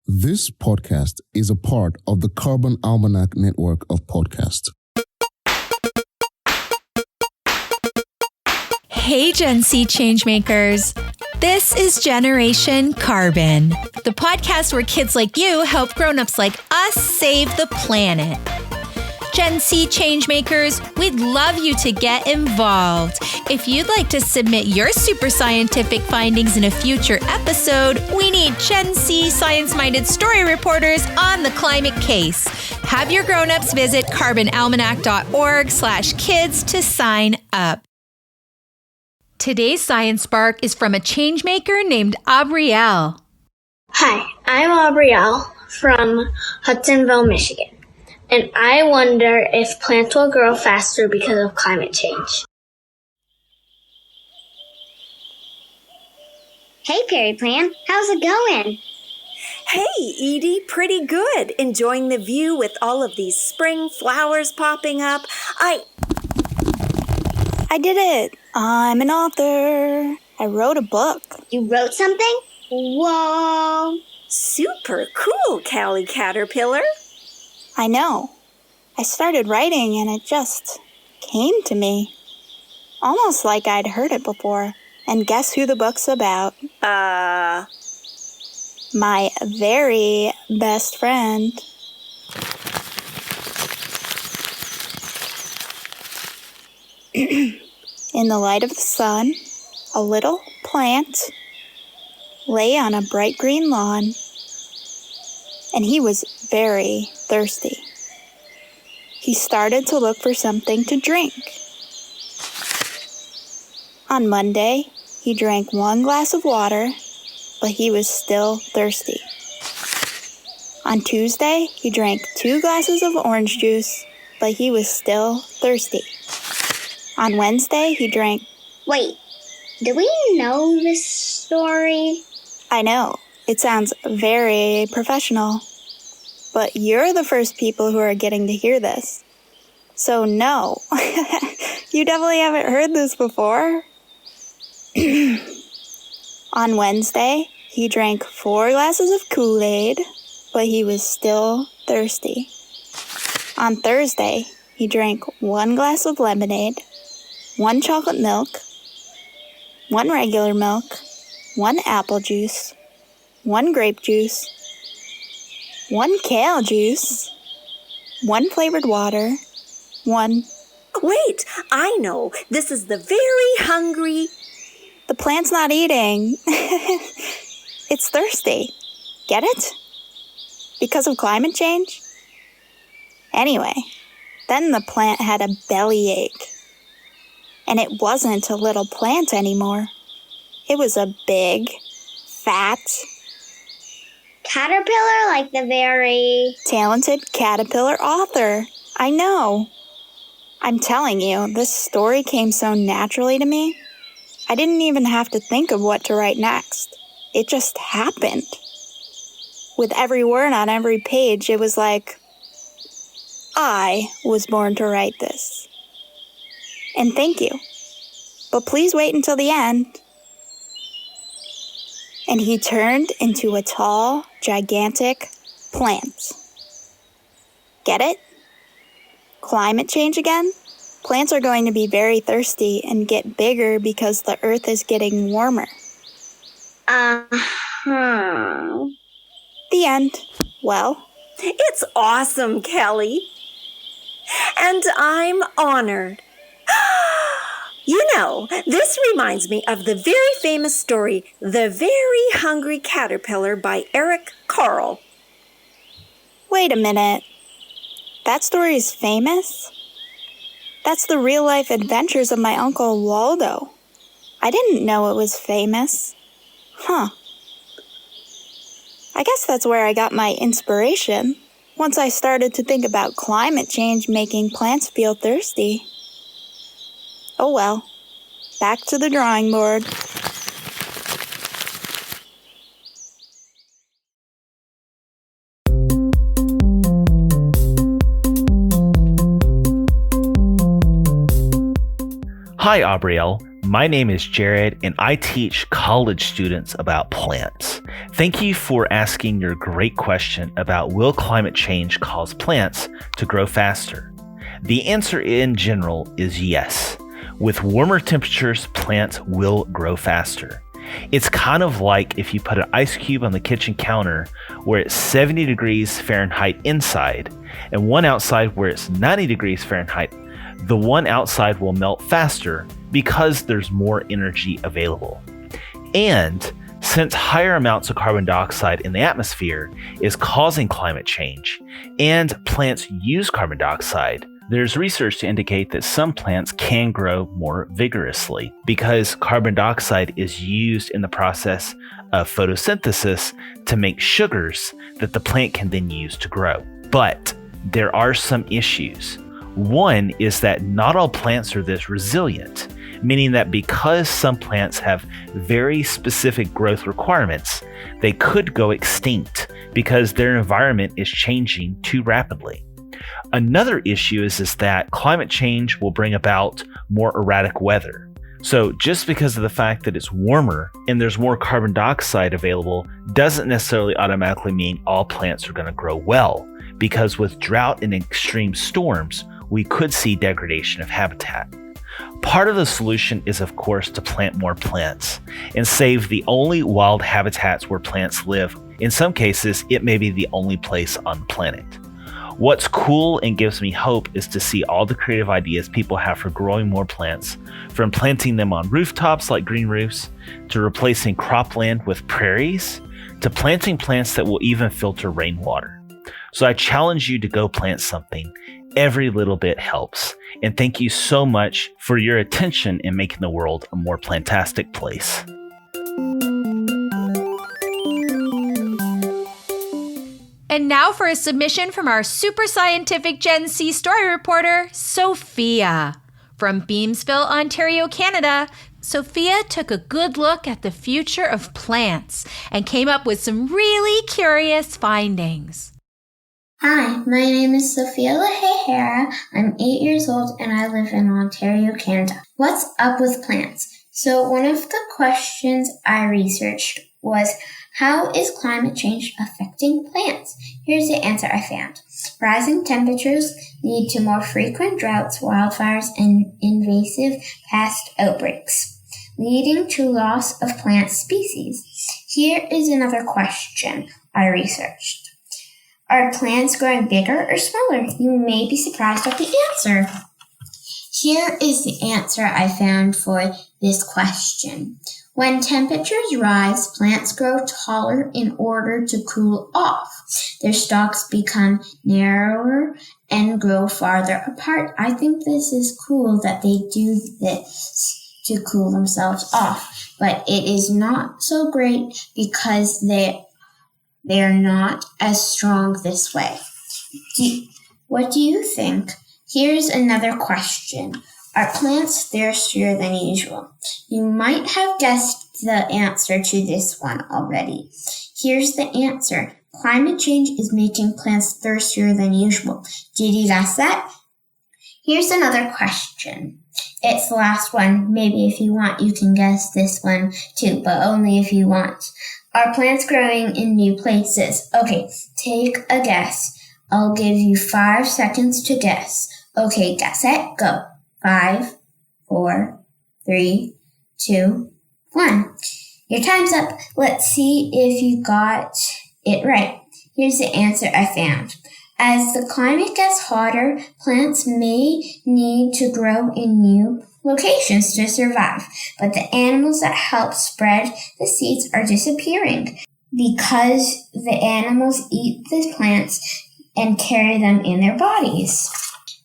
This podcast is a part of the Carbon Almanac network of podcasts. Hey, Gen Z Changemakers. This is Generation Carbon, the podcast where kids like you help grown-ups like us save the planet. Gen Z Changemakers, we'd love you to get involved. If you'd like to submit your super scientific findings in a future episode, we need Gen Z science-minded story reporters on the climate case. Have your grown-ups visit carbonalmanac.org/kids to sign up. Today's Science Spark is from a changemaker named Aubrielle. Hi, I'm Aubrielle from Hudsonville, Michigan, and I wonder if plants will grow faster because of climate change. Hey, Perry Plan, how's it going? Hey, Edie, pretty good. Enjoying the view with all of these spring flowers popping up. I did it. I'm an author. I wrote a book. You wrote something? Whoa. Super cool, Callie Caterpillar. I know. I started writing and it just came to me. Almost like I'd heard it before. And guess who the book's about? My very best friend. In the light of the sun, a little plant lay on a bright green lawn, and he was very thirsty. He started to look for something to drink. On Monday, he drank 1 glass of water, but he was still thirsty. On Tuesday, he drank 2 glasses of orange juice, but he was still thirsty. On Wednesday, he drank... Wait, do we know this story? I know, it sounds very professional, but you're the first people who are getting to hear this. So no, you definitely haven't heard this before. On Wednesday, he drank 4 glasses of Kool-Aid, but he was still thirsty. On Thursday, he drank 1 glass of lemonade, 1 chocolate milk, 1 regular milk, 1 apple juice, 1 grape juice, 1 kale juice, 1 flavored water, 1... Wait, I know. This is the very hungry... The plant's not eating. It's thirsty. Get it? Because of climate change? Anyway, then the plant had a bellyache. And it wasn't a little plant anymore. It was a big, fat... Caterpillar, like the very... talented caterpillar author. I know. I'm telling you, this story came so naturally to me. I didn't even have to think of what to write next. It just happened. With every word on every page, it was like, I was born to write this. And thank you. But please wait until the end. And he turned into a tall, gigantic plant. Get it? Climate change again? Plants are going to be very thirsty and get bigger because the earth is getting warmer. The end. Well, It's awesome, Callie. And I'm honored. You know, this reminds me of the very famous story, The Very Hungry Caterpillar by Eric Carle. wait a minute. That story is famous? That's the real-life adventures of my Uncle Waldo. I didn't know it was famous. Huh. I guess that's where I got my inspiration. Once I started to think about climate change making plants feel thirsty. Oh well. Back to the drawing board. Hi, Aubrielle. My name is Jared, and I teach college students about plants. Thank you for asking your great question about will climate change cause plants to grow faster? The answer in general is yes. With warmer temperatures, plants will grow faster. It's kind of like if you put an ice cube on the kitchen counter where it's 70 degrees Fahrenheit inside and one outside where it's 90 degrees Fahrenheit. The one outside will melt faster because there's more energy available. And since higher amounts of carbon dioxide in the atmosphere is causing climate change, and plants use carbon dioxide, there's research to indicate that some plants can grow more vigorously because carbon dioxide is used in the process of photosynthesis to make sugars that the plant can then use to grow. But there are some issues. One is that not all plants are this resilient, meaning that because some plants have very specific growth requirements, they could go extinct because their environment is changing too rapidly. Another issue is that climate change will bring about more erratic weather. So just because of the fact that it's warmer and there's more carbon dioxide available doesn't necessarily automatically mean all plants are going to grow well, because with drought and extreme storms, we could see degradation of habitat. Part of the solution is, of course, to plant more plants and save the only wild habitats where plants live. In some cases, it may be the only place on the planet. What's cool and gives me hope is to see all the creative ideas people have for growing more plants, from planting them on rooftops like green roofs, to replacing cropland with prairies, to planting plants that will even filter rainwater. So I challenge you to go plant something. Every little bit helps. And thank you so much for your attention in making the world a more plantastic place. And now for a submission from our super scientific Gen C story reporter, Sophia. From Beamsville, Ontario, Canada, Sophia took a good look at the future of plants and came up with some really curious findings. Hi, my name is Sophia Lahey-Hara. I'm 8 years old and I live in Ontario, Canada. What's up with plants? So one of the questions I researched was, how is climate change affecting plants? Here's the answer I found. Rising temperatures lead to more frequent droughts, wildfires, and invasive pest outbreaks, leading to loss of plant species. Here is another question I researched. Are plants growing bigger or smaller? You may be surprised at the answer. Here is the answer I found for this question. When temperatures rise, plants grow taller in order to cool off. Their stalks become narrower and grow farther apart. I think this is cool that they do this to cool themselves off, but it is not so great because they are not as strong this way. What do you think? Here's another question. Are plants thirstier than usual? You might have guessed the answer to this one already. Here's the answer. Climate change is making plants thirstier than usual. Did you guess that? Here's another question. It's the last one. Maybe if you want, you can guess this one too, but only if you want. Are plants growing in new places? Okay, take a guess. I'll give you 5 seconds to guess. Okay, guess it. Go. 5, 4, 3, 2, 1. Your time's up. Let's see if you got it right. Here's the answer I found. As the climate gets hotter, plants may need to grow in new locations to survive, but the animals that help spread the seeds are disappearing because the animals eat the plants and carry them in their bodies.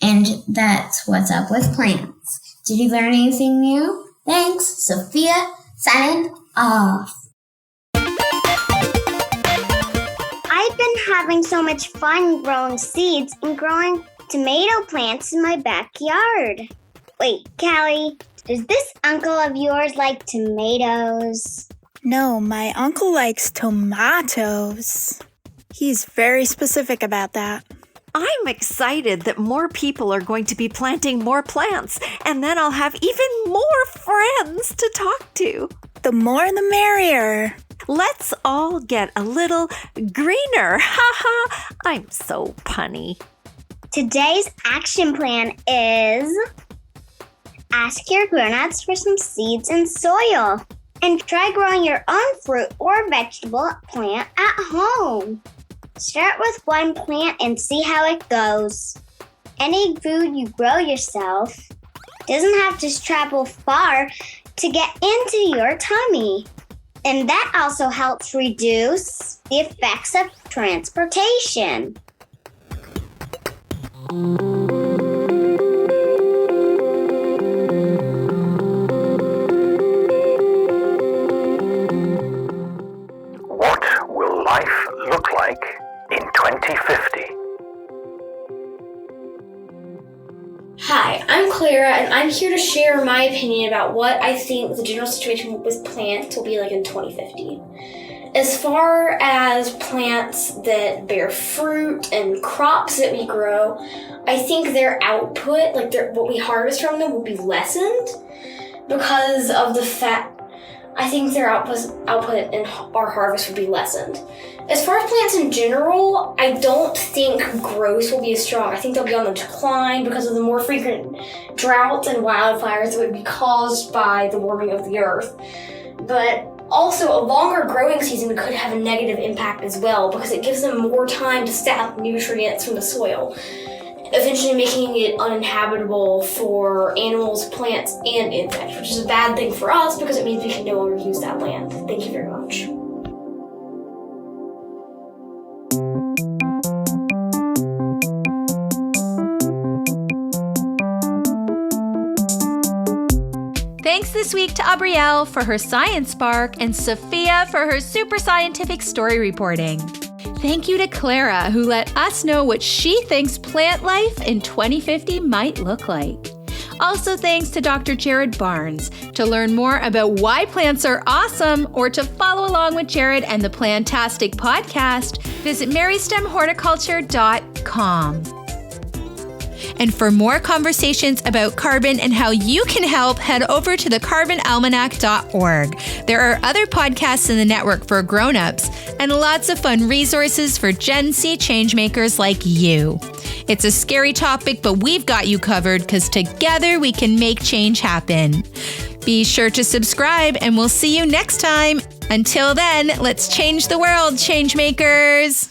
And that's what's up with plants. Did you learn anything new? Thanks, Sophia. Signing off. I've been having so much fun growing seeds and growing tomato plants in my backyard. Wait, Callie, does this uncle of yours like tomatoes? No, my uncle likes tomatoes. He's very specific about that. I'm excited that more people are going to be planting more plants, and then I'll have even more friends to talk to. The more the merrier. Let's all get a little greener. Haha, I'm so punny. Today's action plan is ask your grown-ups for some seeds and soil, and try growing your own fruit or vegetable plant at home. Start with one plant and see how it goes. Any food you grow yourself doesn't have to travel far to get into your tummy. And that also helps reduce the effects of transportation. What will life look like in 2050? Hi, I'm Clara, and I'm here to share my opinion about what I think the general situation with plants will be like in 2050. As far as plants that bear fruit and crops that we grow, I think their output, like what we harvest from them, will be lessened because of the fact I think their output and our harvest will be lessened. As far as plants in general, I don't think growth will be as strong. I think they'll be on the decline because of the more frequent droughts and wildfires that would be caused by the warming of the earth. But also, a longer growing season could have a negative impact as well because it gives them more time to sap nutrients from the soil, eventually making it uninhabitable for animals, plants, and insects, which is a bad thing for us because it means we can no longer use that land. Thank you very much. Thanks this week to Abrielle for her science spark and Sophia for her super scientific story reporting. Thank you to Clara, who let us know what she thinks plant life in 2050 might look like. Also thanks to Dr. Jared Barnes. To learn more about why plants are awesome or to follow along with Jared and the Plantastic podcast, visit merystemhorticulture.com. And for more conversations about carbon and how you can help, head over to thecarbonalmanac.org. There are other podcasts in the network for grown-ups and lots of fun resources for Gen Z changemakers like you. It's a scary topic, but we've got you covered because together we can make change happen. Be sure to subscribe and we'll see you next time. Until then, let's change the world, changemakers.